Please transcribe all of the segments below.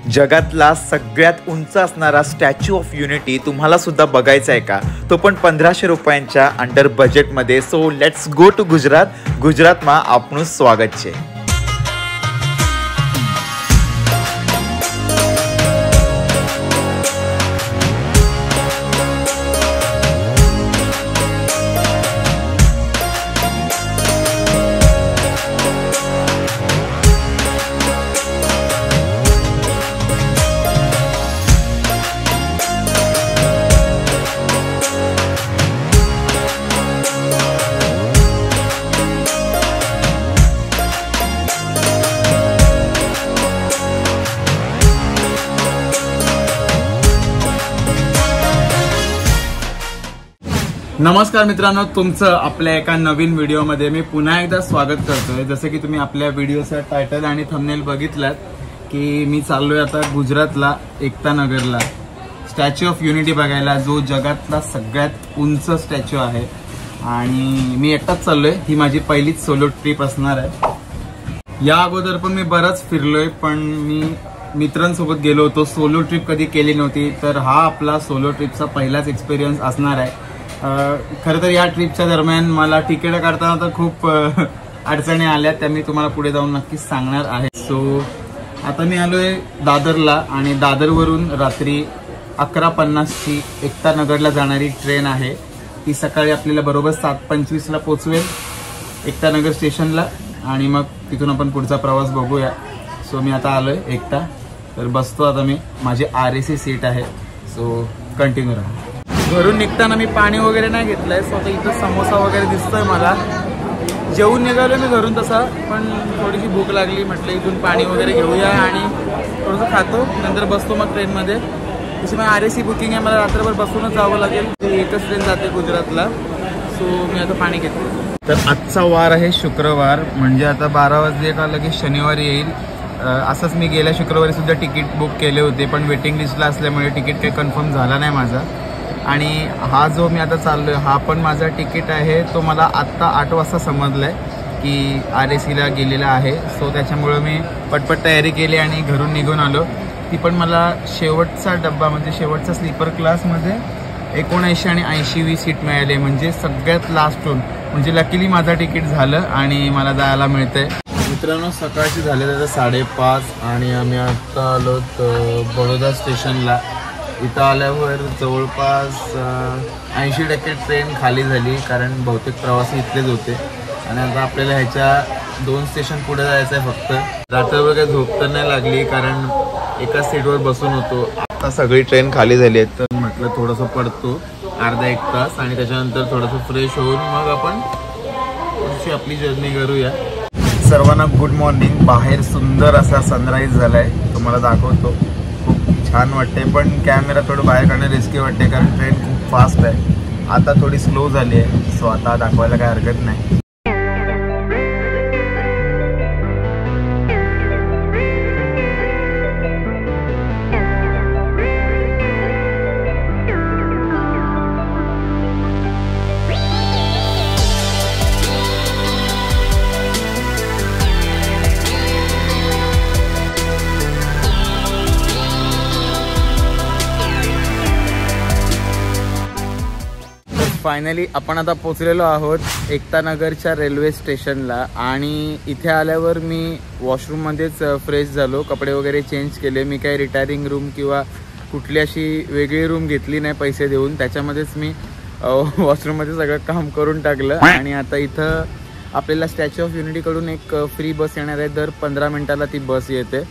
जगातला सगळ्यात उंच असणारा स्टॅच्यू ऑफ युनिटी तुम्हाला सुद्धा बघायचा आहे का? तो पण 1500 रुपयांच्या अंडर बजेटमध्ये. सो लेट्स गो टू गुजरातમાં આપનું સ્વાગત છે. नमस्कार मित्रांनो, तुमचं आपल्या एका नवीन व्हिडिओमध्ये मी पुन्हा एकदा स्वागत करतोय. जसं की तुम्ही आपल्या व्हिडिओचा टायटल आणि थंबनेल बघितलात की मी चाललोय आता गुजरातला एकता नगरला स्टॅच्यू ऑफ युनिटी बघायला, जो जगातला सगळ्यात उंच स्टॅच्यू आहे. आणि मी एकटाच चाललोय. ही माझी पहिलीच सोलो ट्रिप असणार आहे. या अगोदर पण मी बरंच फिरलोय, पण मी मित्रांसोबत गेलो होतो. सोलो ट्रिप कधी केली नव्हती, तर हा आपला सोलो ट्रिपचा पहिलाच एक्सपिरियन्स असणार आहे. खरं तर या ट्रिपच्या दरम्यान मला तिकीट काढताना तर खूप अडचणी आल्या, त्या मी तुम्हाला पुढे जाऊन नक्कीच सांगणार आहे. सो आता मी आलोय दादरला आणि दादरवरून रात्री 11:50ची एकता नगरला जाणारी ट्रेन आहे. ती सकाळी आपल्याला बरोबर 7:25ला पोचवेल एकता नगर स्टेशनला आणि मग तिथून आपण पुढचा प्रवास बघूया. सो मी आता आलोय एकता, तर बसतो आता मी. माझी RAC सीट आहे. सो कंटिन्यू राहा. घरून निघताना मी पाणी वगैरे नाही घेतलंय. सो आता इथं समोसा वगैरे दिसतोय मला. जेवून निघालो मी घरून तसा, पण थोडीशी भूक लागली, म्हटलं इथून पाणी वगैरे घेऊया आणि थोडंसं खातो, नंतर बसतो मग ट्रेनमध्ये. तशी मग RAC बुकिंग आहे, मला रात्रभर बसूनच जावं लागेल. एकच ट्रेन जाते गुजरातला. सो मी आता पाणी घेतो. तर आजचा वार आहे शुक्रवार, म्हणजे आता 12 वाजले का लगेच शनिवारी येईल. असंच मी गेल्या शुक्रवारी सुद्धा तिकीट बुक केले होते, पण वेटिंग लिस्टला असल्यामुळे तिकीट काही कन्फर्म झाला नाही माझा. आणि हा जो मी आता चाललोय हा पण माझा तिकीट आहे. तो मला आत्ता 8 वाजता समजलाय की RACला गेलेला आहे. सो त्याच्यामुळं मी पटपट तयारी केली आणि घरून निघून आलो. ती पण मला शेवटचा डब्बा, म्हणजे शेवटचा स्लीपर क्लासमध्ये 79 आणि 80वी सीट मिळाली, म्हणजे सगळ्यात लास्टहून. म्हणजे लकीली माझं तिकीट झालं आणि मला जायला मिळतंय. मित्रांनो, सकाळची झाले तर 5:30 आणि आम्ही आत्ता आलो बडोदा स्टेशनला. इथं आल्यावर जवळपास 80% ट्रेन खाली झाली, कारण बहुतेक प्रवासी इथलेच होते. आणि आता आपल्याला ह्याच्या 2 स्टेशन पुढे जायचं आहे फक्त. रात्रभर काही झोप तर नाही लागली, कारण एका सीटवर बसून होतो. आता सगळी ट्रेन खाली झाली आहे, तर म्हटलं थोडंसं पडतो अर्धा-1 तास आणि त्याच्यानंतर थोडंसं फ्रेश होऊन मग आपण थोडीशी आपली जर्नी करूया. सर्वांना गुड मॉर्निंग. बाहेर सुंदर असा सनराईज झालाय, तुम्हाला दाखवतो. छान वाटते, पण कॅमेरा थोडं बाहेर काढणं रिस्की वाटते, कारण ट्रेन खूप फास्ट आहे. आता थोडी स्लो झाली आहे. सो आता दाखवायला काही हरकत नाही. फायनली आपण आता पोचलेलो आहोत एकता नगरच्या रेल्वे स्टेशनला. आणि इथे आल्यावर मी वॉशरूममध्येच फ्रेश झालो, कपडे वगैरे चेंज केले. मी काही रिटायरिंग रूम किंवा कुठली अशी वेगळी रूम घेतली नाही पैसे देऊन. त्याच्यामध्येच मी वॉशरूममध्ये सगळं काम करून टाकलं. आणि आता इथं आपल्याला स्टॅच्यू ऑफ युनिटीकडून एक फ्री बस येणार आहे. दर 15 मिनिटाला ती बस येते.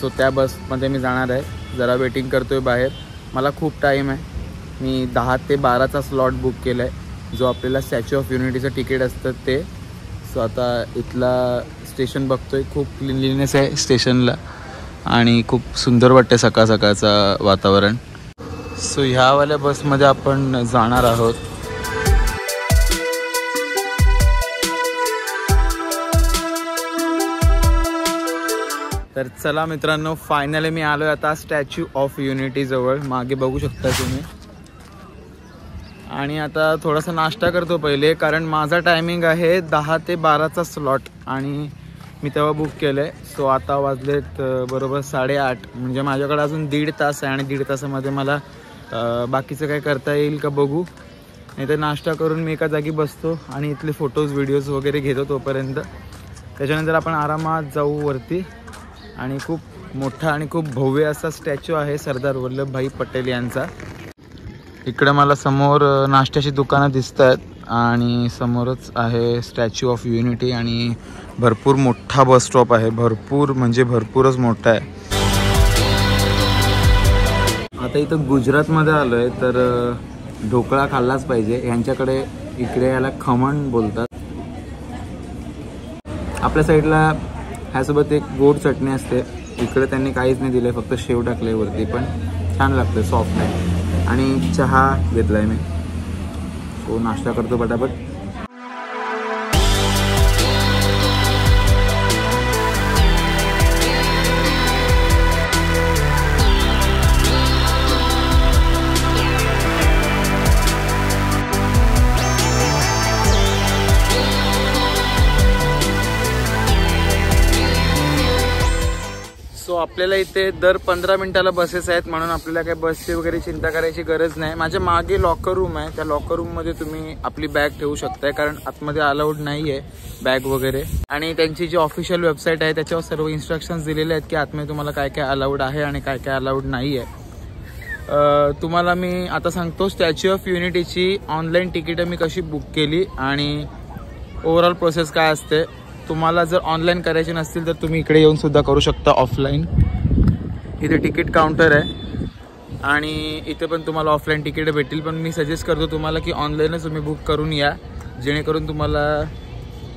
सो त्या बसमध्ये मी जाणार आहे. जरा वेटिंग करतोय बाहेर. मला खूप टाईम आहे. मी 10 ते 12चा स्लॉट बुक केला आहे, जो आपल्याला स्टॅच्यू ऑफ युनिटीचं तिकीट असतं ते. सो आता इथला स्टेशन बघतोय. खूप क्लीनलीनेस आहे स्टेशनला आणि खूप सुंदर वाटते सकाळ सकाळचं वातावरण. सो ह्यावाल्या बसमध्ये आपण जाणार आहोत. तर चला मित्रांनो, फायनली मी आलो आता स्टॅच्यू ऑफ युनिटी जवळ. मागे बघू शकता तुम्ही. आणि आता थोडासा नाश्ता करतो पहिले, कारण माझा टायमिंग आहे 10 ते 12चा स्लॉट. आणि मी तेव्हा बुक केलं आहे. सो आता वाजलेत बरोबर 8:30. म्हणजे माझ्याकडे अजून 1.5 तास आहे आणि 1.5 तासामध्ये मला बाकीचं काय करता येईल का बघू. नाही तर नाश्ता करून मी एका जागी बसतो आणि इथले फोटोज व्हिडिओज वगैरे घेतो तोपर्यंत. त्याच्यानंतर आपण आरामात जाऊ वरती. आणि खूप मोठा आणि खूप भव्य असा स्टॅच्यू आहे सरदार वल्लभभाई पटेल यांचा. इकडे मला समोर नाश्त्याची दुकानं दिसत आहेत आणि समोरच आहे स्टॅच्यू ऑफ युनिटी आणि भरपूर मोठा बस स्टॉप आहे. भरपूर म्हणजे भरपूरच मोठा आहे. आता इथं गुजरातमध्ये आलो आहे तर ढोकळा खाल्लाच पाहिजे. यांच्याकडे इकडे याला खमण बोलतात. आपल्या साईडला ह्यासोबत एक गोड चटणी असते. इकडे त्यांनी काहीच नाही दिलं, फक्त शेव टाकले वरती. पण छान लागतं, सॉफ्ट आहे. आणि चहा घेतला आहे मी. सो नाश्ता करतो पटापट. सो आपल्याला इथे दर 15 मिनिटाला बसेस आहेत, म्हणून आपल्याला काही बसची वगैरे चिंता करायची गरज नाही. माझ्या मागे लॉकर रूम आहे. त्या लॉकर रूममध्ये तुम्ही आपली बॅग ठेवू शकताय, कारण आतमध्ये अलाउड नाही आहे बॅग वगैरे. आणि त्यांची जी ऑफिशियल वेबसाईट आहे त्याच्यावर सर्व इन्स्ट्रक्शन्स दिलेले आहेत की आतमध्ये तुम्हाला काय काय अलाउड आहे आणि काय काय अलाउड नाही आहे. तुम्हाला मी आता सांगतो स्टॅच्यू ऑफ युनिटीची ऑनलाईन तिकीटं मी कशी बुक केली आणि ओव्हरऑल प्रोसेस काय असते. तुम्हाला जर ऑनलाईन करायचे नसतील तर तुम्ही इकडे येऊन सुद्धा करू शकता ऑफलाईन. इथे तिकीट काउंटर आहे आणि इथे पण तुम्हाला ऑफलाईन तिकीट भेटतील. पण मी सजेस्ट करतो तुम्हाला की ऑनलाईनच तुम्ही बुक करून या, जेणेकरून तुम्हाला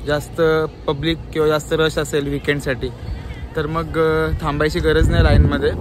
जास्त पब्लिक किंवा जास्त रश असेल विकेंडसाठी तर मग थांबायची गरज नाही लाईनमध्ये.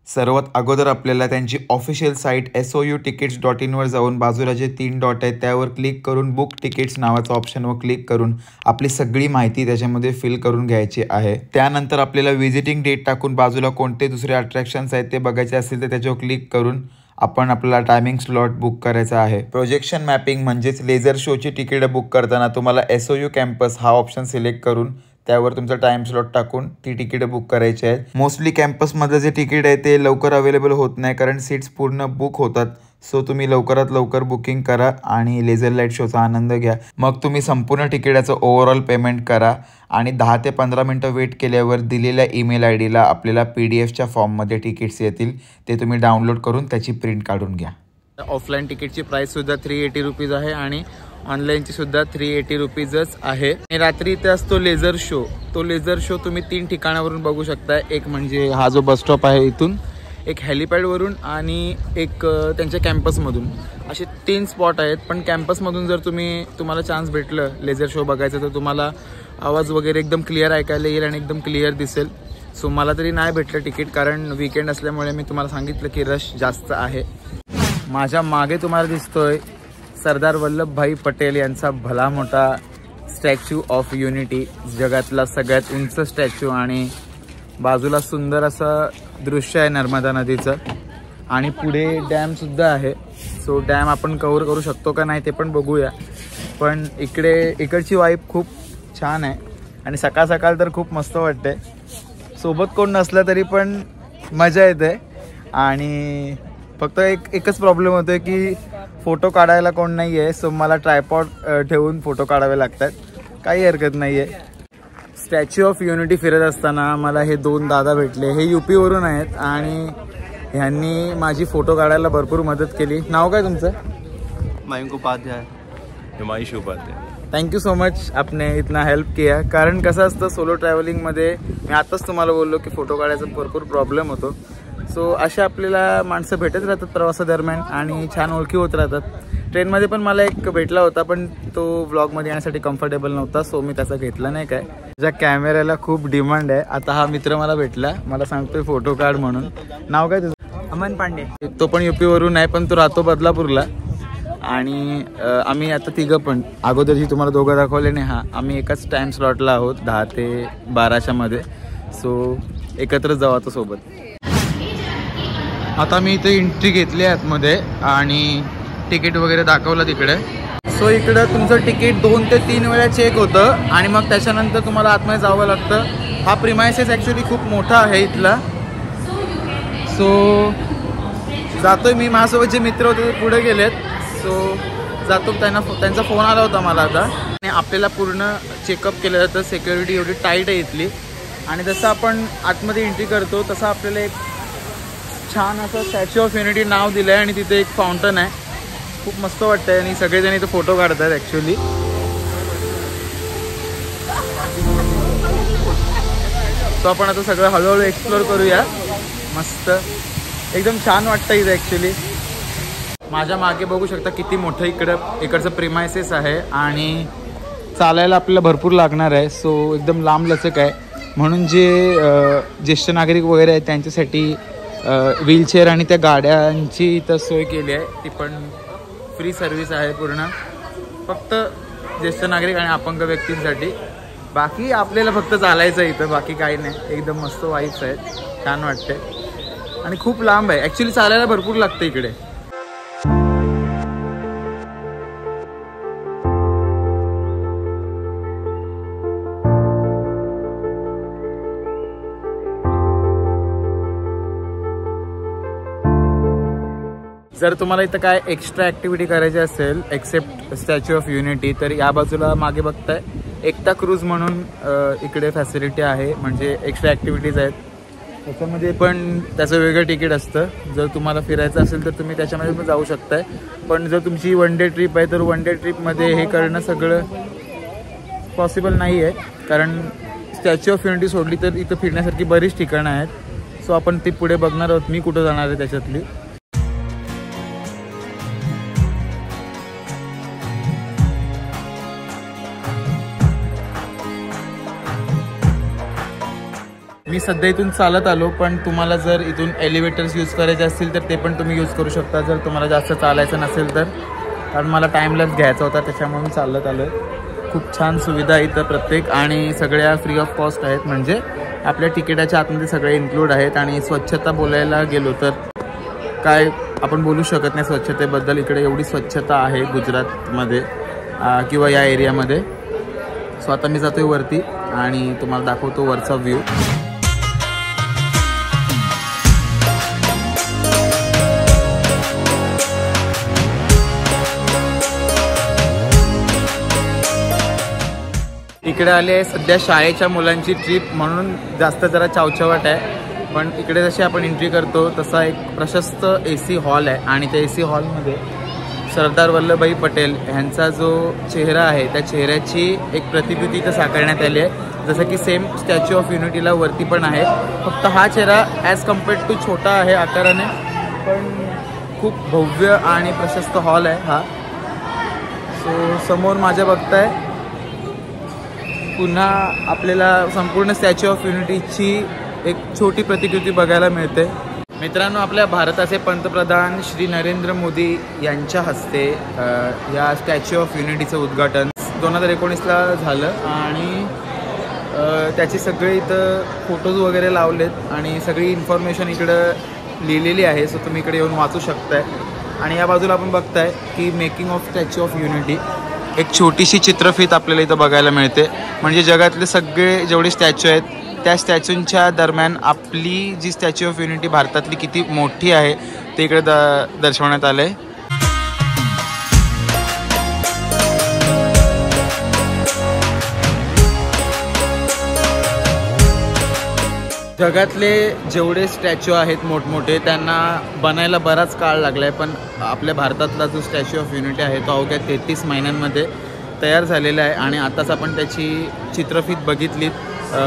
सर्वात अगोदर आपल्याला त्यांची ऑफिशियल साईट souutickets.in वर जाऊन बाजूला जे 3 डॉट आहेत त्यावर क्लिक करून बुक तिकीट्स नावाचा ऑप्शनवर क्लिक करून आपली सगळी माहिती त्याच्यामध्ये फिल करून घ्यायची आहे. त्यानंतर आपल्याला व्हिजिटिंग डेट टाकून बाजूला कोणते दुसरे अट्रॅक्शन्स आहेत ते बघायचे असतील तर त्याच्यावर क्लिक करून आपण आपला टायमिंग स्लॉट बुक करायचा आहे. प्रोजेक्शन मॅपिंग म्हणजेच लेझर शोची तिकीट बुक करताना तुम्हाला SOU कॅम्पस हा ऑप्शन सिलेक्ट करून त्यावर तुमचा टाइम स्लॉट टाकून ती तिकीट बुक करायची आहेत. मोस्टली कॅम्पसमध्ये जे तिकीट आहे ते लवकर अवेलेबल होत नाही, कारण सीट्स पूर्ण बुक होतात. सो तुम्ही लवकरात लवकर बुकिंग करा आणि लेझर लाईट शोचा आनंद घ्या. मग तुम्ही संपूर्ण तिकिटाचं ओव्हरऑल पेमेंट करा आणि 10 ते 15 मिनटं वेट केल्यावर दिलेल्या ईमेल IDला आपल्याला PDFच्या फॉर्ममध्ये तिकीट्स येतील. ते तुम्ही डाउनलोड करून त्याची प्रिंट काढून घ्या. ऑफलाईन तिकीटची प्राईस सुद्धा 380 रुपीज आहे आणि ऑनलाईनची सुद्धा 380 रुपीजच आहे. आणि रात्री इथे असतो लेझर शो. तो लेझर शो तुम्ही 3 ठिकाणावरून बघू शकता. एक म्हणजे हा जो बस स्टॉप आहे इथून, एक हेलिपॅडवरून आणि एक त्यांच्या कॅम्पसमधून. असे 3 स्पॉट आहेत. पण कॅम्पसमधून जर तुम्हाला चान्स भेटलं लेझर शो बघायचं तर तुम्हाला आवाज वगैरे एकदम क्लिअर ऐकायला येईल आणि एकदम क्लिअर दिसेल. सो मला तरी नाही भेटलं तिकीट, कारण वीकेंड असल्यामुळे मी तुम्हाला सांगितलं की रश जास्त आहे. माझ्या मागे तुम्हाला दिसतोय सरदार वल्लभभाई पटेल यांचा भला मोठा स्टॅच्यू ऑफ युनिटी, जगातला सगळ्यात उंच स्टॅच्यू. आणि बाजूला सुंदर असं दृश्य आहे नर्मदा नदीचं आणि पुढे डॅमसुद्धा आहे. सो डॅम आपण कव्हर करू शकतो का नाही ते पण बघूया. पण इकडची वाईब खूप छान आहे आणि सकाळ सकाळ तर खूप मस्त वाटते. सोबत कोण नसलं तरी पण मजा येते. आणि फक्त एकच प्रॉब्लेम होतो की फोटो काढायला कोण नाही आहे. सो मला ट्रायपॉड ठेवून फोटो काढावे लागतात. काही हरकत नाही आहे. स्टॅच्यू ऑफ युनिटी फिरत असताना मला हे 2 दादा भेटले. हे UP वरून आहेत आणि ह्यांनी माझी फोटो काढायला भरपूर मदत केली. नाव काय तुमचं? Mayank Upadhyay. Himanshu Upadhyay. Thank you so much, आपने इतना हेल्प किया. कारण कसं असतं सोलो ट्रॅव्हलिंगमध्ये, मी आताच तुम्हाला बोललो की फोटो काढायचा भरपूर प्रॉब्लेम होतो. सो अशा आपल्याला माणसं भेटत राहतात प्रवासादरम्यान आणि छान ओळखी होत राहतात. ट्रेनमध्ये पण मला एक भेटला होता, पण तो व्लॉगमध्ये येण्यासाठी कम्फर्टेबल नव्हता. सो मी त्याचा घेतला नाही. काय ज्या कॅमेऱ्याला खूप डिमांड आहे. आता हा मित्र मला भेटला, मला सांगतोय फोटो काढ म्हणून. नाव काय तुझं? अमन पांडे. तो पण UP वरून आहे, पण तो राहतो बदलापूरला. आणि आम्ही आता तिघं पण अगोदर जी तुम्हाला दोघं दाखवले नाही, आम्ही एकाच टाइम स्लॉटला आहोत 10 ते 12च्या मध्ये. सो एकत्रच जाऊ आता सोबत. आता मी इथे एंट्री घेतली आतमध्ये आणि तिकीट वगैरे दाखवलं तिकडे. सो इकडं तुमचं तिकीट 2 ते 3 वेळा चेक होतं आणि मग त्याच्यानंतर तुम्हाला आतमध्ये जावं लागतं. हा प्रिमायसेस ॲक्च्युली खूप मोठा आहे इथला. सो जातोय मी, माझ्यासोबत जे मित्र होते ते पुढे गेलेत. सो जातो, त्यांचा फोन आला होता मला आता. आणि आपल्याला पूर्ण चेकअप केलं जातं. सिक्युरिटी एवढी टाईट आहे इथली. आणि जसं आपण आतमध्ये एंट्री करतो तसं आपल्याला एक छान असं स्टॅच्यू ऑफ युनिटी नाव दिलं आहे आणि तिथे एक फाउंटन आहे. खूप मस्त वाटतंय आणि सगळेजण इथे फोटो काढतात ॲक्च्युली. सो आपण आता सगळं हळूहळू एक्सप्लोर करूया. मस्त एकदम छान वाटतं इथे ॲक्च्युली. माझ्या मागे बघू शकता किती मोठं इकडचं प्रिमायसेस आहे आणि चालायला आपल्याला भरपूर लागणार आहे. सो एकदम लांब लचक आहे. म्हणून जे ज्येष्ठ नागरिक वगैरे आहेत त्यांच्यासाठी व्हीलचेअर आणि त्या गाड्यांची इथं सोय केली आहे. ती पण फ्री सर्व्हिस आहे पूर्ण, फक्त ज्येष्ठ नागरिक आणि अपंग व्यक्तींसाठी. बाकी आपल्याला फक्त चालायचं इथं, बाकी काही नाही. एकदम मस्त वाईब्स आहेत, छान वाटते. आणि खूप लांब आहे ॲक्च्युली, चालायला भरपूर लागतं इकडे. जर तुम्हाला इथं काय एक्स्ट्रा ॲक्टिव्हिटी करायची असेल एक्सेप्ट स्टॅच्यू ऑफ युनिटी, तर या बाजूला मागे बघताय एकता क्रूज म्हणून इकडे फॅसिलिटी आहे. म्हणजे एक्स्ट्रा ॲक्टिव्हिटीज आहेत त्याच्यामध्ये, पण त्याचं वेगळं तिकीट असतं. जर तुम्हाला फिरायचं असेल तर तुम्ही त्याच्यामध्ये पण जाऊ शकताय. पण जर तुमची वन डे ट्रिप आहे तर वन डे ट्रिपमध्ये हे करणं सगळं पॉसिबल नाही आहे. कारण स्टॅच्यू ऑफ युनिटी सोडली तर इथं फिरण्यासारखी बरीच ठिकाणं आहेत. सो आपण ती पुढे बघणार आहोत. मी कुठं जाणार आहे त्याच्यातली. मी सध्या इथून चालत आलो, पण तुम्हाला जर इथून एलिव्हेटर्स यूज करायचे असतील तर ते पण तुम्ही यूज करू शकता जर तुम्हाला जास्त चालायचं नसेल तर. कारण मला टाईमलाच घ्यायचा होता त्याच्यामुळे मी चालत आलो आहे. खूप छान सुविधा इथं प्रत्येक, आणि सगळ्या फ्री ऑफ कॉस्ट आहेत. म्हणजे आपल्या तिकिटाच्या आतमध्ये सगळे इन्क्लूड आहेत. आणि स्वच्छता बोलायला गेलो तर काय आपण बोलू शकत नाही स्वच्छतेबद्दल. इकडे एवढी स्वच्छता आहे गुजरातमध्ये किंवा या एरियामध्ये. सो आता मी जातोय वरती आणि तुम्हाला दाखवतो वरचा व्ह्यू. इकडे आले आहे सध्या शाळेच्या मुलांची ट्रिप, म्हणून जास्त जरा चावचावट आहे. पण इकडे जशी आपण एंट्री करतो तसा एक प्रशस्त AC हॉल आहे. आणि त्या AC हॉलमध्ये सरदार वल्लभभाई पटेल यांचा जो चेहरा आहे त्या चेहऱ्याची एक प्रतिकृती इथं साकारण्यात आली आहे. जसं की सेम स्टॅच्यू ऑफ युनिटीला वरती पण आहे. फक्त हा चेहरा ॲज कम्पेअर्ड टू छोटा आहे आकाराने, पण खूप भव्य आणि प्रशस्त हॉल आहे हा. सो समोर माझ्या बघताय पुन्हा आपल्याला संपूर्ण स्टॅच्यू ऑफ युनिटीची एक छोटी प्रतिकृती बघायला मिळते. मित्रांनो, आपल्या भारताचे पंतप्रधान श्री नरेंद्र मोदी यांच्या हस्ते या स्टॅच्यू ऑफ युनिटीचं उद्घाटन 2019ला झालं. आणि त्याचे सगळे इथं फोटोज वगैरे लावलेत आणि सगळी इन्फॉर्मेशन इकडं लिहिलेली आहे. सो तुम्ही इकडे येऊन वाचू शकताय. आणि या बाजूला आपण बघताय की making of statue of unity, एक छोटीशी चित्रफीत आपल्याला इथं बघायला मिळते. म्हणजे जगातले सगळे जेवढे स्टॅच्यू आहेत त्या स्टॅच्यूंच्या दरम्यान आपली जी स्टॅच्यू ऑफ युनिटी भारतातली किती मोठी आहे ते इकडे दर्शवण्यात आलं आहे. जगातले जेवढे स्टॅच्यू आहेत मोठमोठे त्यांना बनायला बराच काळ लागला आहे. पण आपल्या भारतातला जो स्टॅच्यू ऑफ युनिटी आहे तो अवघ्या 33 महिन्यांमध्ये तयार झालेला आहे. आणि आताच आपण त्याची चित्रफीत बघितलीत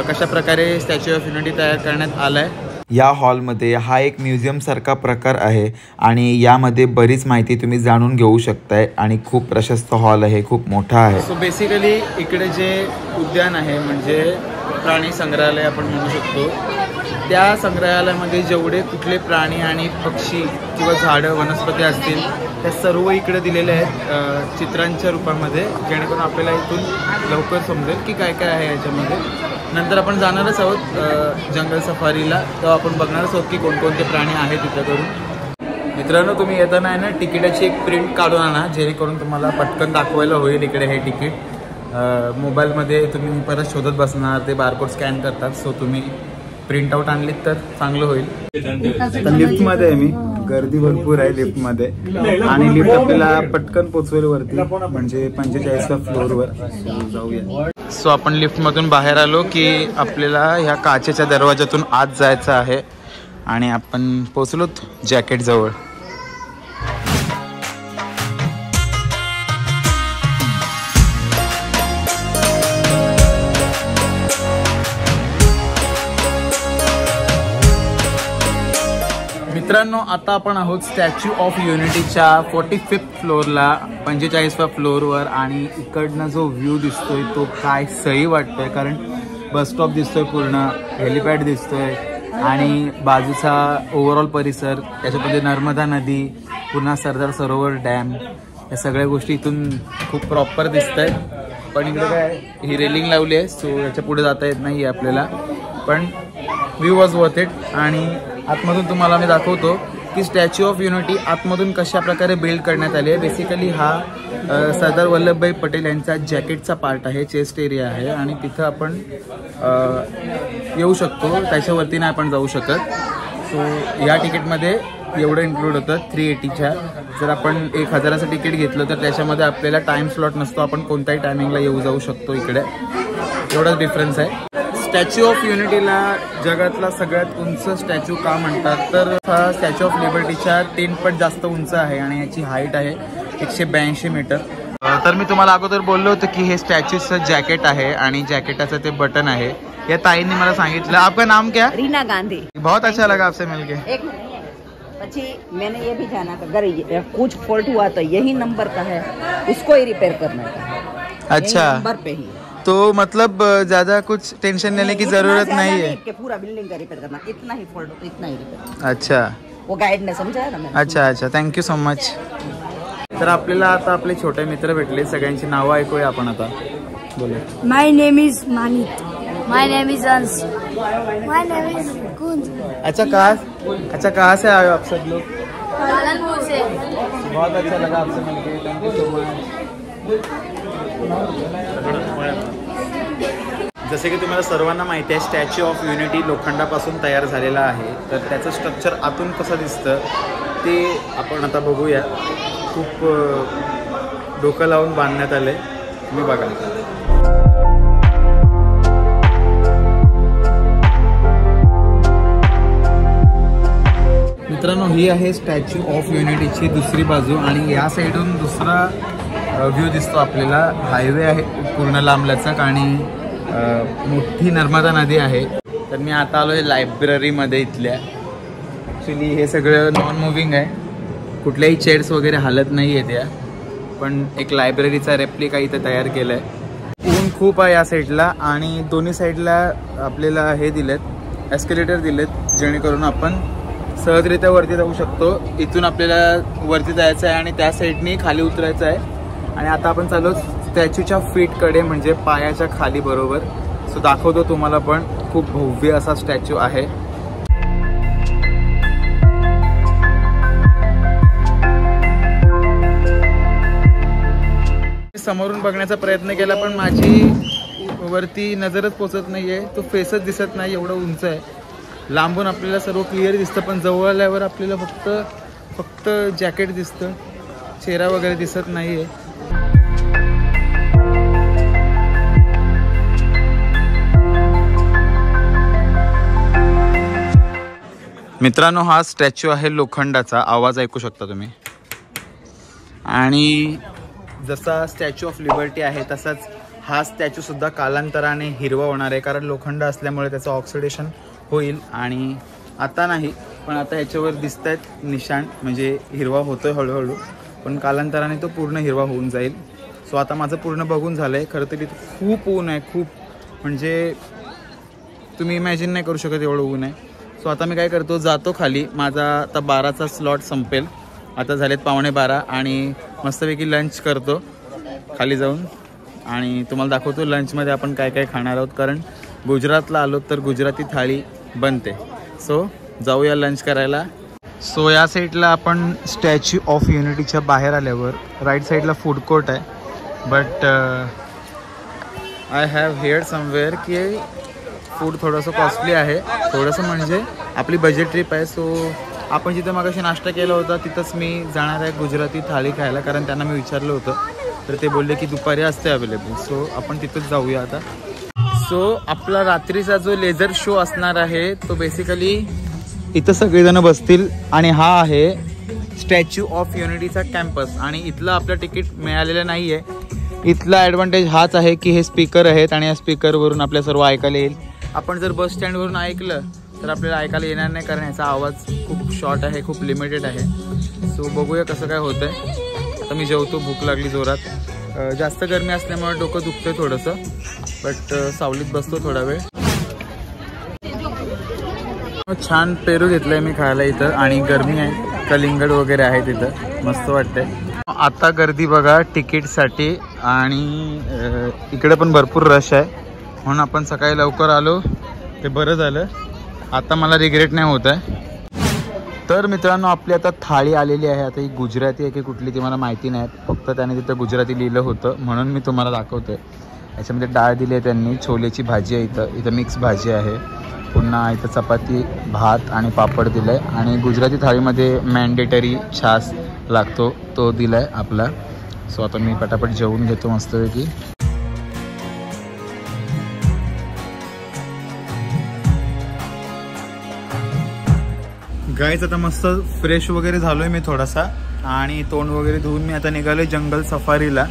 कशा प्रकारे स्टॅच्यू ऑफ युनिटी तयार करण्यात आला आहे. या हॉलमध्ये हा एक म्युझियमसारखा प्रकार आहे आणि यामध्ये बरीच माहिती तुम्ही जाणून घेऊ शकताय. आणि खूप प्रशस्त हॉल आहे, खूप मोठा आहे. सो बेसिकली इकडे जे उद्यान आहे म्हणजे प्राणी संग्रहालय आपण म्हणू शकतो. त्या संग्रहालयामध्ये जेवढे कुठले प्राणी आणि पक्षी किंवा झाडं वनस्पती असतील त्या सर्व इकडे दिलेले आहेत चित्रांच्या रूपामध्ये, जेणेकरून आपल्याला इथून लवकर समजेल की काय काय आहे याच्यामध्ये. नंतर आपण जाणारच आहोत जंगल सफारीला, तेव्हा आपण बघणारच आहोत की कोणकोणते प्राणी आहेत तिथं करून. मित्रांनो, तुम्ही येताना आहे ना तिकिटाची एक प्रिंट काढून आणा, जेणेकरून तुम्हाला पटकन दाखवायला होईल इकडे हे तिकीट. मोबाईलमध्ये तुम्ही परत शोधत बसणार, ते बारकोड स्कॅन करतात. सो तुम्ही प्रिंट आउट आणलीत तर चांगलं होईल. तर लिफ्टमध्ये आहे मी, गर्दी भरपूर आहे लिफ्टमध्ये आणि लिफ्ट आपल्याला पटकन पोचवेल वरती, म्हणजे 45व्या फ्लोअरवर. जाऊया. सो आपण लिफ्टमधून बाहेर आलो की आपल्याला ह्या काचेच्या दरवाजातून आत जायचं आहे आणि आपण पोचलोत जॅकेटजवळ. मित्रांनो, आता आपण आहोत स्टॅच्यू ऑफ युनिटीच्या 45th फ्लोअरला, 45व्या फ्लोअरवर. आणि इकडनं जो व्ह्यू दिसतोय तो काय सही वाटतोय, कारण बस स्टॉप दिसतोय, पूर्ण हेलिपॅड दिसतोय आणि बाजूचा ओव्हरऑल परिसर, त्याच्यामध्ये नर्मदा नदी, पुन्हा सरदार सरोवर डॅम, या सगळ्या गोष्टी इथून खूप प्रॉपर दिसत आहेत. पण इकडे काय ही रेलिंग लावली आहे, सो याच्या पुढे जाता येत नाही आहे आपल्याला. पण व्ह्यू वॉज वर्थ इट. आणि आतमधून तुम्हाला मी दाखवतो की स्टॅच्यू ऑफ युनिटी आतमधून कशा प्रकारे बिल्ड करण्यात आली आहे. बेसिकली हा सरदार वल्लभभाई पटेल यांचा जॅकेटचा पार्ट आहे, चेस्ट एरिया आहे आणि तिथं आपण येऊ शकतो, त्याच्यावरती नाही आपण जाऊ शकत. सो या तिकीटमध्ये एवढं इन्क्लूड होतं 380च्या. जर आपण 1000चं तिकीट घेतलं तर त्याच्यामध्ये आपल्याला टाईम स्लॉट नसतो, आपण कोणत्याही टायमिंगला येऊ जाऊ शकतो इकडे. एवढाच डिफरन्स आहे. स्टॅच्यू ऑफ युनिटीला जगातला सगळ्यात उंच स्टॅच्यू का म्हणतात, तर हा स्टॅच्यू ऑफ लिबर्टीच्या 3 पट जास्त उंच आहे आणि याची हाईट आहे 182 मीटर. तर मी तुम्हाला अगोदर बोललो होतं की हे स्टॅच्यूचं जॅकेट आहे आणि जॅकेटाचं ते बटन आहे. या ताईंनी मला सांगितलं. आपका नाम क्या? रीना गांधी. बहुत अच्छा लगा आपसे मिलके. एक अच्छी, मैंने ये भी जाना था, अगर कुछ फॉल्ट हुआ तो यही नंबर का है, उसको ही रिपेयर करना है. अच्छा, नंबर पे ही. तो मतलब ज़्यादा कुछ टेंशन लेने की ज़रूरत नहीं है. कि पूरा बिल्डिंग का रिपेयर करना, इतना ही फॉल्ट होता, इतना ही रिपेयर. अच्छा, वो गाइड ने समझाया ना मैंने. अच्छा अच्छा, थँक्यू सो मच. तर आपल्याला आता आपले छोटे मित्र भेटले, सगळ्यांची नावं ऐकूया आपण आता. बोला. My name is Manit. My name is Ans. My name is Kunj. अच्छा, कहाँ से आए हो आप सब लोग? पालनपुर से. बहुत अच्छा लगा आपसे मिलके, थैंक यू सो मच. जसे की तुम्हाला सर्वांना माहिती आहे, स्टॅच्यू ऑफ युनिटी लोखंडापासून तयार झालेला आहे. तर त्याचं स्ट्रक्चर आतून कसं दिसतं ते आपण आता बघूया. खूप डोकं लावून बांधण्यात आलं आहे, तुम्ही बघा. मित्रांनो, ही आहे स्टॅच्यू ऑफ युनिटीची दुसरी बाजू आणि या साईडून दुसरा व्ह्यू दिसतो आपल्याला. हायवे आहे पूर्ण लांबलचक आणि मोठी नर्मदा नदी आहे. तर मी आता आलो आहे लायब्ररीमध्ये इथल्या. ॲक्च्युली हे सगळं नॉन मुव्हिंग आहे, कुठल्याही चेअर्स वगैरे हालत नाही आहेत या, पण एक लायब्ररीचा रेप्लिका इथं तयार केला आहे. ऊन खूप आहे या साईडला आणि दोन्ही साईडला आपल्याला हे दिलेत, एस्केलेटर दिलेत, जेणेकरून आपण सहजरित्या वरती जाऊ शकतो. इथून आपल्याला वरती जायचं आहे आणि त्या साईडनी खाली उतरायचं आहे. आणि आता आपण चालू स्टॅच्यूच्या फीटकडे, म्हणजे पायाच्या खाली बरोबर. सो दाखवतो तुम्हाला, पण खूप भव्य असा स्टॅच्यू आहे. समोरून बघण्याचा प्रयत्न केला पण माझी वरती नजरच पोचत नाहीये, तो फेसच दिसत नाही, एवढं उंच आहे. लांबून आपल्याला सर्व क्लिअर दिसतं पण जवळ आल्यावर आपल्याला फक्त जॅकेट दिसतं, चेहरा वगैरे दिसत नाहीये. मित्रांनो, हा स्टॅच्यू आहे लोखंडाचा, आवाज ऐकू शकता तुम्ही. आणि जसा स्टॅच्यू ऑफ लिबर्टी आहे तसाच हा स्टॅच्यू सुद्धा कालांतराने हिरवा होणार आहे, कारण लोखंड असल्यामुळे त्याचं ऑक्सिडेशन होईल. आणि आता नाही, पण आता ह्याच्यावर दिसत आहेत निशाण, म्हणजे हिरवा होतोय हळूहळू, पण कालांतराने तो पूर्ण हिरवा होऊन जाईल. सो आता माझं पूर्ण बघून झालं आहे. खरं तर इथं खूप ऊन आहे, खूप, म्हणजे तुम्ही इमॅजिन नाही करू शकत एवढं ऊन आहे. सो आता मी काय करतो, जातो खाली. माझा आता 12चा स्लॉट संपेल, आता झालेत 11:15 आणि मस्तपैकी लंच करतो खाली जाऊन आणि तुम्हाला दाखवतो लंचमध्ये आपण काय काय खाणार आहोत, कारण गुजरातला आलो तर गुजराती थाळी बनते. सो जाऊया लंच करायला. सो या साईडला आपण स्टॅच्यू ऑफ युनिटीच्या बाहेर आल्यावर राईट साईडला फूड कोर्ट आहे. बट आय हॅव हेअर्ड समवेअर की फूड थोडंसं कॉस्टली आहे. थोडंसं म्हणजे आपली बजेट ट्रिप आहे. सो आपण जिथं मगाशी नाश्ता केला होता तिथंच मी जाणार आहे गुजराती थाळी खायला, कारण त्यांना मी विचारलं होतं तर ते बोलले की दुपारी असते अवेलेबल. सो आपण तिथंच जाऊया आता. सो आपला रात्रीचा जो लेझर शो असणार आहे तो बेसिकली इथं सगळेजण बसतील आणि हा आहे स्टॅच्यू ऑफ युनिटीचा कॅम्पस. आणि इथलं आपलं तिकीट मिळालेलं नाही आहे. इथला ॲडव्हान्टेज हाच आहे की हे स्पीकर आहेत आणि या स्पीकरवरून आपल्या सर्व ऐकायला येईल. आपण जर बस स्टँडवरून ऐकलं तर आपल्याला ऐकायला येणार नाही, कारण ह्याचा आवाज खूप शॉर्ट आहे, खूप लिमिटेड आहे. सो बघूया कसं काय होतं आहे. आता मी जेवतो, भूक लागली जोरात. जास्त गरमी असल्यामुळे डोकं दुखतं थोडंसं, बट सावलीत बसतो थोडा वेळ. छान पेरू घेतलं आहे मी खायला इथं आणि गरमी आहे, कलिंगड वगैरे आहे तिथं, मस्त वाटतंय. आता गर्दी बघा तिकीटसाठी आणि इकडे पण भरपूर रश आहे, म्हणून आपण सकाळी लवकर आलो ते बरं झालं. आता मला रिग्रेट नाही होत आहे. तर मित्रांनो आपली आता थाळी आलेली आहे. आता ही गुजराती आहे की कुठली ती मला माहिती नाही, फक्त त्याने तिथं गुजराती लिहिलं होतं म्हणून मी तुम्हाला दाखवतोय. याच्यामध्ये डाळ दिली आहे त्यांनी, छोलेची भाजी आहे, इथं मिक्स भाजी आहे, पुन्हा इथं चपाती, भात आणि पापड दिलं आहे. आणि गुजराती थाळीमध्ये मॅन्डेटरी छास लागतो तो दिला आहे आपला. सो आता मी पटापट जेवून घेतो मस्तपैकी. गाईज आता मस्त फ्रेश वगैरे झालोय मी थोडासा आणि तोंड वगैरे धुवून मी आता निघालोय जंगल सफारीला.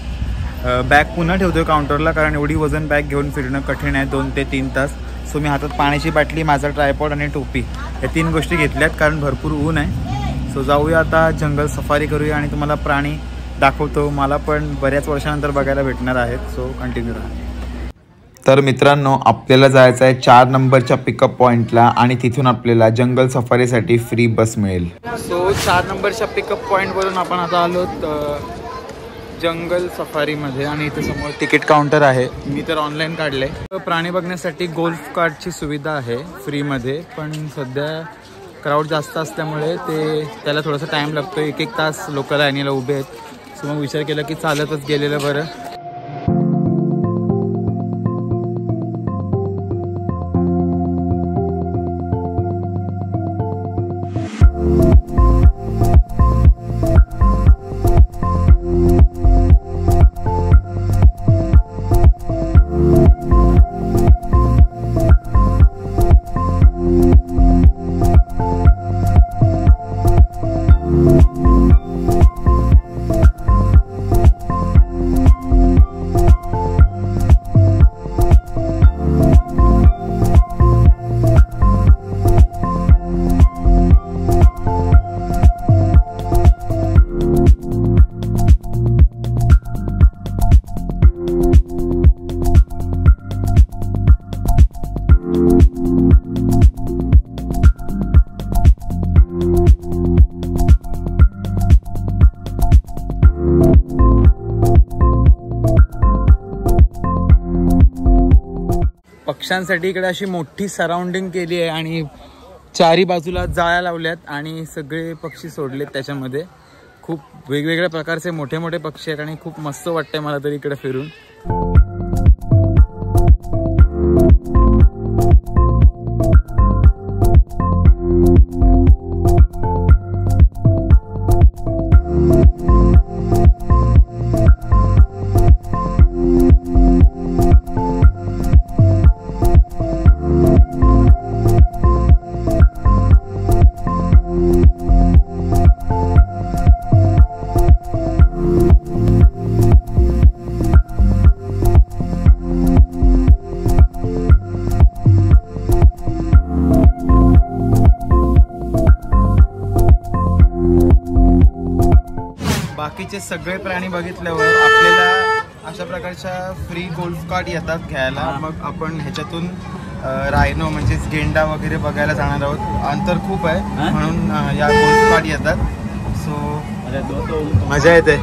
बॅग पुन्हा ठेवतोय काउंटरला, कारण एवढी वजन बॅग घेऊन फिरणं कठीण आहे 2 ते 3 तास. सो मी हातात पाण्याची बाटली, माझा ट्रायपॉड आणि टोपी या 3 गोष्टी घेतल्यात, कारण भरपूर ऊन आहे. सो जाऊया आता जंगल सफारी करूया आणि तुम्हाला प्राणी दाखवतो. मला पण बऱ्याच वर्षानंतर बघायला भेटणार आहेत. सो कंटिन्यू राहा. तर मित्रांनो आपल्याला जायचं आहे 4 नंबरच्या पिकअप पॉईंटला आणि तिथून आपल्याला जंगल सफारीसाठी फ्री बस मिळेल. सो 4 नंबरच्या पिकअप पॉईंटवरून आपण आता आलो जंगल सफारीमध्ये आणि इथे समोर तिकीट काउंटर आहे. मी तर ऑनलाईन काढलं आहे. प्राणी बघण्यासाठी गोल्फ कार्टची सुविधा आहे फ्रीमध्ये, पण सध्या क्राऊड जास्त असल्यामुळे त्याला थोडासा टाईम लागतो. 1-1 तास लोक लाईनीला उभे आहेत. सो मग विचार केला की चालतच गेलेलं बरं. पक्ष्यांसाठी इकडे अशी मोठी सराउंडिंग केली आहे आणि चारी बाजूला जाळ्या लावल्यात आणि सगळे पक्षी सोडलेत त्याच्यामध्ये. खूप वेगवेगळ्या प्रकारचे मोठे मोठे पक्षी आहेत आणि खूप मस्त वाटतंय मला तरी इकडे फिरून. बाकीचे सगळे प्राणी बघितल्यावर आपल्याला अशा प्रकारच्या फ्री गोल्फ कार्ट येतात घ्यायला. मग आपण ह्याच्यातून रायनो म्हणजेच गेंडा वगैरे बघायला जाणार आहोत. अंतर खूप आहे म्हणून या गोल्फ कार्ट येतात. सो मजा येते.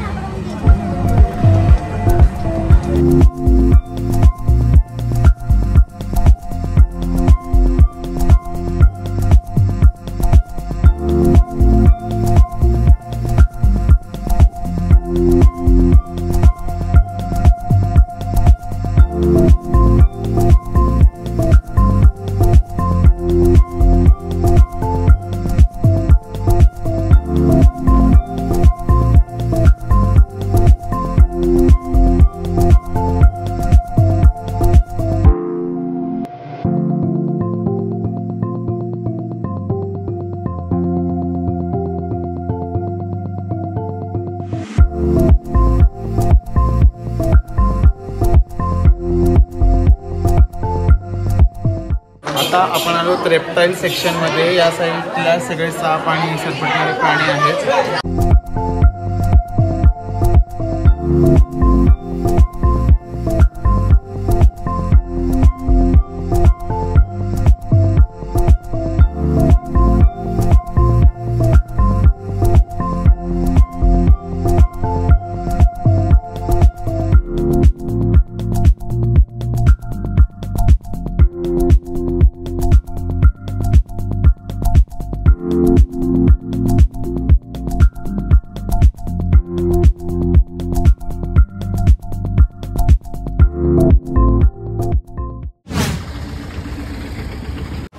आता आपण आलो रेप्टाईल सेक्शनमध्ये. या साईडला सगळे साप आणि सरपटणारे प्राणी आहेत.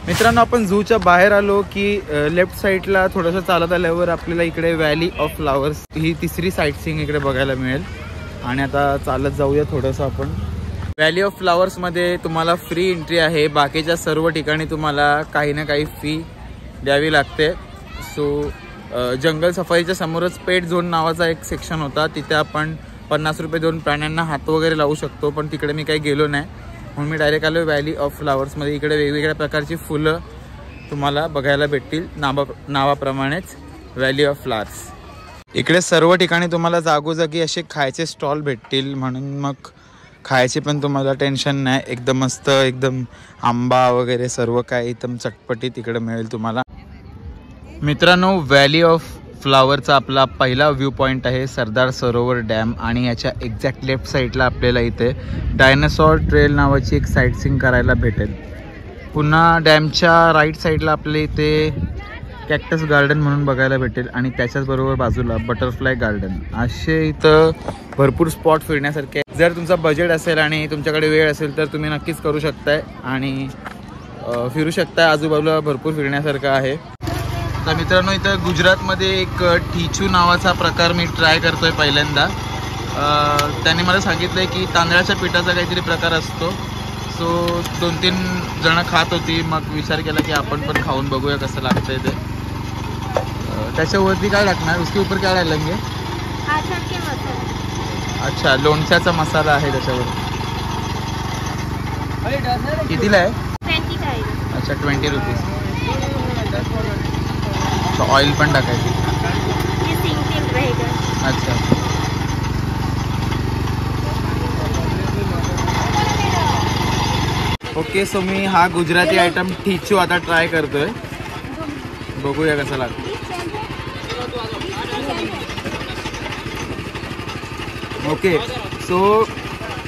मित्रांनो, आपण झूच्या बाहेर आलो की लेफ्ट साईडला थोडंसं चालत आल्यावर आपल्याला इकडे व्हॅली ऑफ फ्लावर्स ही तिसरी साईट सीइंग इकडे बघायला मिळेल. आणि आता चालत जाऊया थोडंसं आपण. व्हॅली ऑफ फ्लावर्समध्ये तुम्हाला फ्री एंट्री आहे. बाकीच्या सर्व ठिकाणी तुम्हाला काही ना काही फी द्यावी लागते. सो जंगल सफारीच्या समोरच पेट झोन नावाचा एक सेक्शन होता. तिथे आपण 50 रुपये देऊन प्राण्यांना हात वगैरे लावू शकतो. पण तिकडे मी काही गेलो नाही म्हणून मी डायरेक्ट आलो व्हॅली ऑफ फ्लावर्समध्ये. इकडे वेगवेगळ्या प्रकारची फुलं तुम्हाला बघायला भेटतील. नावाप्रमाणेच व्हॅली ऑफ फ्लावर्स. इकडे सर्व ठिकाणी तुम्हाला जागोजागी असे खायचे स्टॉल भेटतील म्हणून मग खायचे पण तुम्हाला टेन्शन नाही. एकदम मस्त, एकदम आंबा वगैरे सर्व काय एकदम चटपटीत इकडे मिळेल तुम्हाला. मित्रांनो, व्हॅली ऑफ फ्लावरचा आपला पहिला व्ह्यू पॉईंट आहे सरदार सरोवर डॅम. आणि याच्या एक्झॅक्ट लेफ्ट साईडला आपल्याला इथे डायनासॉर ट्रेल नावाची एक साईट सीइंग करायला भेटेल. पुन्हा डॅमच्या राईट साईडला आपल्या इथे कॅक्टस गार्डन म्हणून बघायला भेटेल. आणि त्याच्याचबरोबर बाजूला बटरफ्लाय गार्डन. असे इथं भरपूर स्पॉट फिरण्यासारखे. जर तुमचा बजेट असेल आणि तुमच्याकडे वेळ असेल तर तुम्ही नक्कीच करू शकताय आणि फिरू शकताय. आजूबाजूला भरपूर फिरण्यासारखं आहे. तर मित्रांनो, इथं गुजरातमध्ये एक टिचू नावाचा प्रकार मी ट्राय करतोय पहिल्यांदा. त्यांनी मला सांगितलं की तांदळाच्या पिठाचा काहीतरी प्रकार असतो. सो 2-3 जणं खात होती. मग विचार केला की आपण पण खाऊन बघूया कसं लागतंय ते. त्याच्यावरती काय टाकणार? उसके ऊपर काय डालेंगे? अच्छा, लोणच्याचा मसाला आहे त्याच्यावर. कितीला आहे? 25. अच्छा, 20 रुपीज. ऑइल पण टाकायची. अच्छा, ओके. सो मी हा गुजराती आयटम टिचू आता ट्राय करतोय. बघूया कसं लागतं. ओके. सो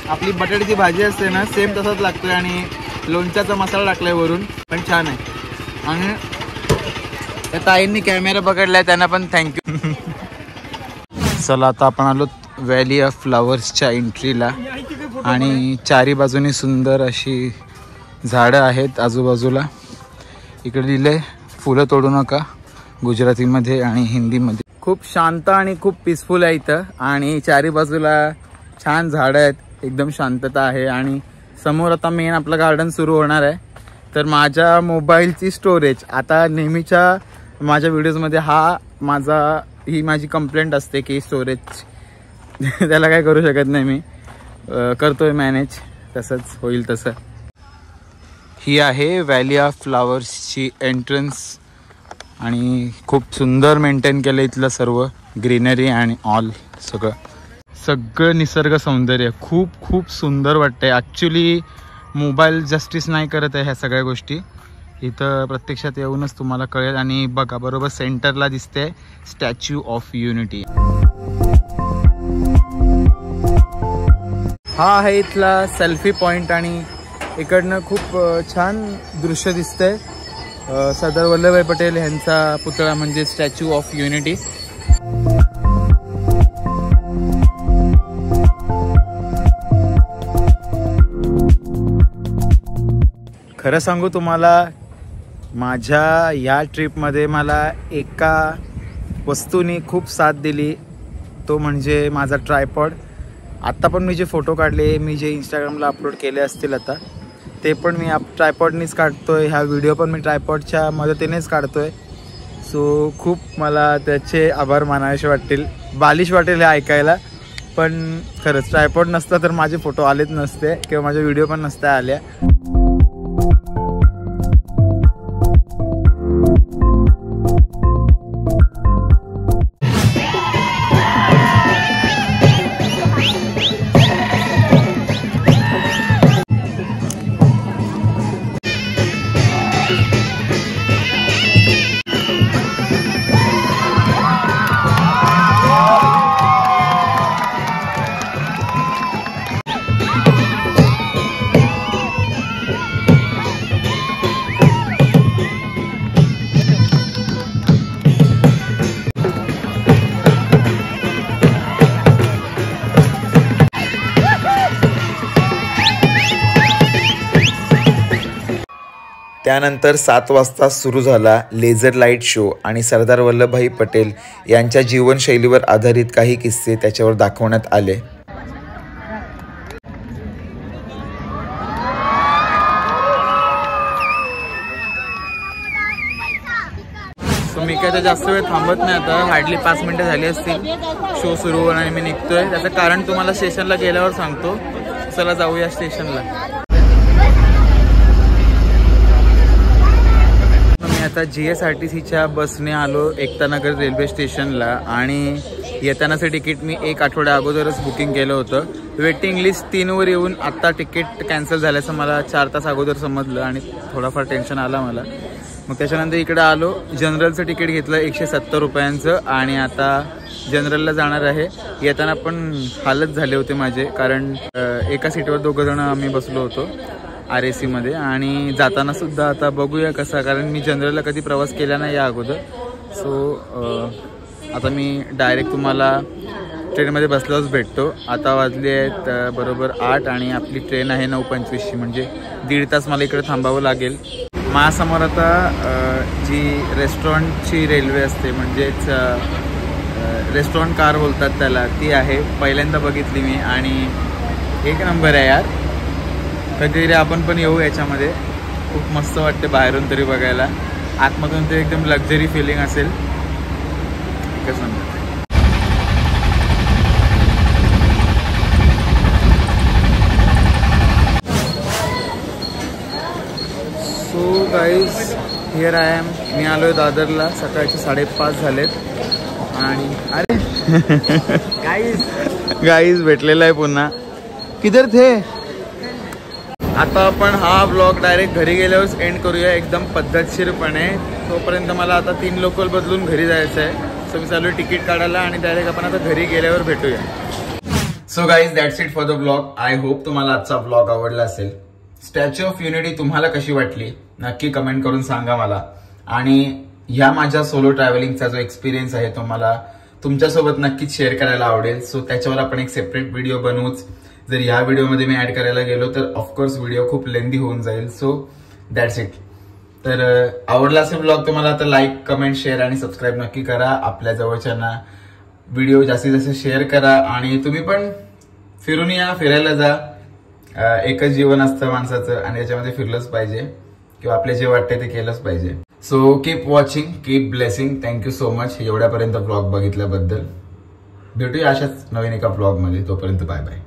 आपली बटाट्याची भाजी असते ना, सेम तसाच लागतोय आणि लोणच्याचा मसाला टाकलाय वरून, पण छान आहे. आणि त्या ताईंनी कॅमेरा पकडलाय त्यांना पण थँक्यू. चला, आता आपण आलो व्हॅली ऑफ फ्लावर्सच्या एंट्रीला. आणि चारी बाजूनी सुंदर अशी झाडं आहेत आजूबाजूला. इकडे लिहिलंय फुलं तोडू नका गुजरातीमध्ये आणि हिंदीमध्ये. खूप शांत आणि खूप पीसफुल आहे इथं. आणि चारी बाजूला छान झाडं आहेत, एकदम शांतता आहे. आणि समोर आता मेन आपलं गार्डन सुरू होणार आहे. तर माझ्या मोबाईलची स्टोरेज आता नेहमीच्या माझ्या व्हिडिओजमध्ये ही माझी कंप्लेंट असते की स्टोरेज त्याला काय करू शकत नाही मी. करतोय मॅनेज, तसंच होईल तसं. ही आहे व्हॅली ऑफ फ्लावर्सची एंट्रन्स. आणि खूप सुंदर मेंटेन केलं इथलं सर्व ग्रीनरी आणि ऑल सगळं निसर्ग सौंदर्य. खूप खूप सुंदर वाटतंय. ॲक्च्युली मोबाईल जस्टिस नाही करत आहे ह्या सगळ्या गोष्टी. इथं प्रत्यक्षात येऊनच तुम्हाला कळेल. आणि बघा, बरोबर सेंटरला दिसते स्टॅच्यू ऑफ युनिटी. हा आहे इथला सेल्फी पॉईंट. आणि इकडनं खूप छान दृश्य दिसतंय. सरदार वल्लभभाई पटेल यांचा पुतळा म्हणजे स्टॅच्यू ऑफ युनिटी. खरं सांगू तुम्हाला, माझ्या या ट्रिपमध्ये मला एका वस्तूने खूप साथ दिली, तो म्हणजे माझा ट्रायपॉड. आत्ता पण मी जे फोटो काढले, मी जे इंस्टाग्रामला अपलोड केले असतील आता, ते पण मी ट्रायपॉडनीच काढतोय. हा व्हिडिओ पण मी ट्रायपॉडच्या मदतीनेच काढतोय. सो खूप मला त्याचे आभार मानावेसे वाटतील. बालिश वाटेल हे ऐकायला, पण खरंच ट्रायपॉड नसता तर माझे फोटो आलेच नसते किंवा माझे व्हिडिओ पण नसते आल्या. त्यानंतर 7 वाजता सुरू झाला लेझर लाईट शो आणि सरदार वल्लभभाई पटेल यांच्या जीवनशैलीवर आधारित काही किस्से त्याच्यावर दाखवण्यात आले. मी काय तर जास्त वेळ थांबत नाही, आता हार्डली 5 मिनिटं झाली असतील शो सुरू होऊन आणि मी निघतोय. त्याचं कारण तुम्हाला स्टेशनला गेल्यावर सांगतो. चला जाऊया स्टेशनला. मी आता GSRTCच्या बसने आलो एकतानगर रेल्वे स्टेशनला आणि येतानाचं तिकीट मी 1 आठवड्या अगोदरच बुकिंग केलं होतं. वेटिंग लिस्ट 3वर येऊन आत्ता तिकीट कॅन्सल झाल्याचं मला 4 तास अगोदर समजलं आणि थोडाफार टेन्शन आला मला. मग त्याच्यानंतर इकडे आलो, जनरलचं तिकीट घेतलं 170 रुपयांचं आणि आता जनरलला जाणार आहे. येताना पण हालत झाले होते माझे, कारण एका सीटवर 2 जण आम्ही बसलो होतो RACमध्ये आणि जाताना सुद्धा आता बघूया कसा, कारण मी जनरलला कधी प्रवास केला नाही या अगोदर. सो आता मी डायरेक्ट तुम्हाला ट्रेनमध्ये बसल्यावरच भेटतो. आता वाजले आहेत बरोबर 8 आणि आपली ट्रेन आहे 9:25ची, म्हणजे 1.5 तास मला इकडे थांबावं लागेल. माझ्यासमोर आता जी रेस्टॉरंटची रेल्वे असते, म्हणजेच रेस्टॉरंट कार बोलतात त्याला, ती आहे. पहिल्यांदा बघितली मी आणि 1 नंबर आहे यार. कधीतरी आपण पण येऊ याच्यामध्ये. खूप मस्त वाटते बाहेरून तरी बघायला, आतमधून ते एकदम लक्झरी फिलिंग असेल. एकच number. So guys here I am. मी आलो आहे दादरला. सकाळचे 5:30 झालेत आणि अरे गाईज भेटलेला आहे पुन्हा. किधर थे? आता आपण हा ब्लॉग डायरेक्ट घरी गेल्यावरच एंड करूया एकदम पद्धतशीरपणे. तोपर्यंत मला आता 3 लोकल बदलून घरी जायचं आहे. सो मी चालू तिकीट काढायला आणि डायरेक्ट आपण आता घरी गेल्यावर भेटूया. So guys that's it for the blog. I hope तुम्हाला आजचा ब्लॉग आवडला असेल. स्टॅच्यू ऑफ युनिटी तुम्हाला कशी वाटली नक्की कमेंट करून सांगा मला. आणि ह्या माझ्या सोलो ट्रॅव्हलिंगचा जो एक्सपिरियन्स आहे तो मला तुमच्यासोबत नक्कीच शेअर करायला आवडेल. सो त्याच्यावर आपण एक सेपरेट व्हिडिओ बनवूच. जर ह्या व्हिडिओमध्ये मी ऍड करायला गेलो तर ऑफकोर्स व्हिडिओ खूप लेंदी होऊन जाईल. So that's it. तर आवडला असेल ब्लॉग तुम्हाला तर लाईक, कमेंट, शेअर आणि सबस्क्राईब नक्की करा. आपल्या जवळच्यांना व्हिडिओ जास्तीत जास्त शेअर करा आणि तुम्ही पण फिरून या, फिरायला जा. एकच जीवन असतं माणसाचं आणि त्याच्यामध्ये फिरलंच पाहिजे किंवा आपले जे वाटते ते केलंच पाहिजे. So keep watching, keep blessing. Thank you so much एवढ्यापर्यंत ब्लॉग बघितल्याबद्दल. भेटूया अशाच नवीन एका ब्लॉगमध्ये. तोपर्यंत बाय बाय.